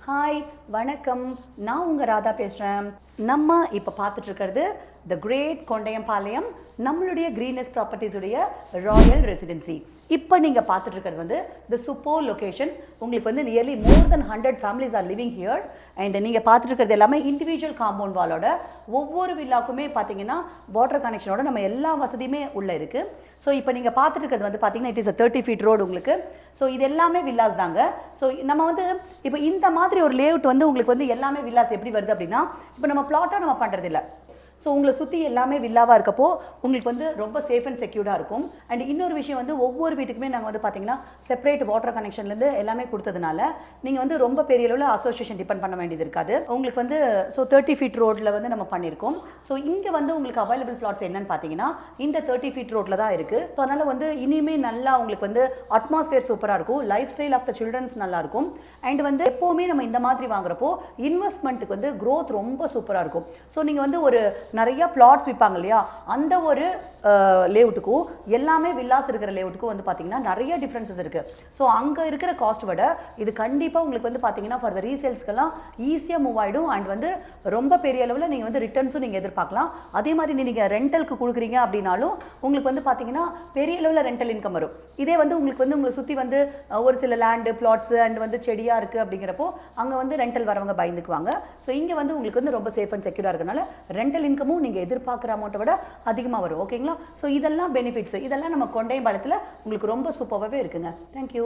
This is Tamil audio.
ஹாய் வணக்கம், நான் உங்கள் ராதா பேசுகிறேன். நம்ம இப்போ பார்த்துட்டு இருக்கிறது த கிரேட் கொண்டையம்பாளையம், நம்மளுடைய கிரீனஸ் ப்ராப்பர்ட்டிஸுடைய ராயல் ரெசிடென்சி. இப்போ நீங்கள் பார்த்துட்டு இருக்கிறது வந்து த சூப்பர் லொக்கேஷன். உங்களுக்கு வந்து nearly more then 100 families are living here. And நீங்கள் பார்த்துட்டு இருக்கிறது எல்லாமே இண்டிவிஜுவல் காம்பவுண்ட் வாலோட. ஒவ்வொரு வில்லாக்குமே பார்த்தீங்கன்னா வாட்டர் கனெக்ஷனோட நம்ம எல்லா வசதியுமே உள்ளே இருக்குது. ஸோ இப்போ நீங்கள் பார்த்துட்டு இருக்கிறது வந்து பார்த்தீங்கன்னா இட் இஸ் 30 feet ரோடு உங்களுக்கு. ஸோ இது எல்லாமே வில்லாஸ் தாங்க. ஸோ நம்ம வந்து இப்போ இந்த மாதிரி ஒரு லேஅவுட் வந்து உங்களுக்கு வந்து எல்லாமே வில்லாஸ் எப்படி வருது அப்படின்னா, இப்போ நம்ம பிளாட்டாக நம்ம பண்ணுறதில்ல. ஸோ உங்களை சுற்றி எல்லாமே வில்லாவாக இருக்கப்போ உங்களுக்கு வந்து ரொம்ப சேஃப் அண்ட் செக்யூர்டாக இருக்கும். அண்ட் இன்னொரு விஷயம் வந்து ஒவ்வொரு வீட்டுக்குமே நாங்கள் வந்து பார்த்தீங்கன்னா செப்பரேட் வாட்டர் கனெக்ஷன்லேருந்து எல்லாமே கொடுத்ததுனால நீங்கள் வந்து ரொம்ப பெரிய அளவில் அசோசியேஷன் டிபெண்ட் பண்ண வேண்டியது இருக்காது உங்களுக்கு வந்து. ஸோ 30 feet ரோட்டில் வந்து நம்ம பண்ணியிருக்கோம். ஸோ இங்கே வந்து உங்களுக்கு அவைலபிள் பிளாட்ஸ் என்னன்னு பார்த்தீங்கன்னா இந்த 30 feet ரோட்டில் தான் இருக்குது. ஸோ அதனால் வந்து இனிமே நல்லா உங்களுக்கு வந்து அட்மாஸ்பியர் சூப்பராக இருக்கும், life style of the children's நல்லாயிருக்கும். அண்ட் வந்து எப்போவுமே நம்ம இந்த மாதிரி வாங்குறப்போ இன்வெஸ்ட்மெண்ட்டுக்கு வந்து க்ரோத் ரொம்ப சூப்பராக இருக்கும். ஸோ நீங்கள் வந்து ஒரு நிறைய பிளாட்ஸ் விற்பாங்க இல்லையா, அந்த ஒரு லேஅவுட்டுக்கும் எல்லாமே வில்லாஸ் இருக்கிற லேஅவுட்டுக்கும் வந்து பார்த்தீங்கன்னா நிறைய டிஃப்ரென்சஸ் இருக்குது. ஸோ அங்கே இருக்கிற காஸ்ட் விட இது கண்டிப்பாக உங்களுக்கு வந்து பார்த்தீங்கன்னா ஃபார் த ரீசேல்ஸ்க்கெல்லாம் ஈஸியாக மூவ் ஆகிடும். அண்ட் வந்து ரொம்ப பெரிய அளவில் நீங்கள் வந்து ரிட்டர்ன்ஸும் நீங்கள் எதிர்பார்க்கலாம். அதே மாதிரி நீங்கள் ரெண்டலுக்கு கொடுக்குறீங்க அப்படின்னாலும் உங்களுக்கு வந்து பார்த்தீங்கன்னா பெரிய அளவில் ரெண்டல் இன்கம் வரும். இதே வந்து உங்களுக்கு வந்து உங்களை சுற்றி வந்து ஒரு சில லேண்டு பிளாட்ஸு அண்ட் வந்து செடியாக இருக்குது அப்படிங்கிறப்போ அங்கே வந்து ரெண்டல் வரவங்க பயந்துக்குவாங்க. ஸோ இங்கே வந்து உங்களுக்கு வந்து ரொம்ப சேஃப் அண்ட் செக்யூராக இருக்கனால ரெண்டல் இன்கமும் நீங்கள் எதிர்பார்க்குற அமௌண்ட்டை விட அதிகமாக வரும். ஓகேங்களா? ஸோ இதெல்லாம் பெனிஃபிட்ஸ், இதெல்லாம் நம்ம கொண்டையம்பாளையத்தில் உங்களுக்கு ரொம்ப சூப்பராகவே இருக்குங்க. தேங்க்யூ.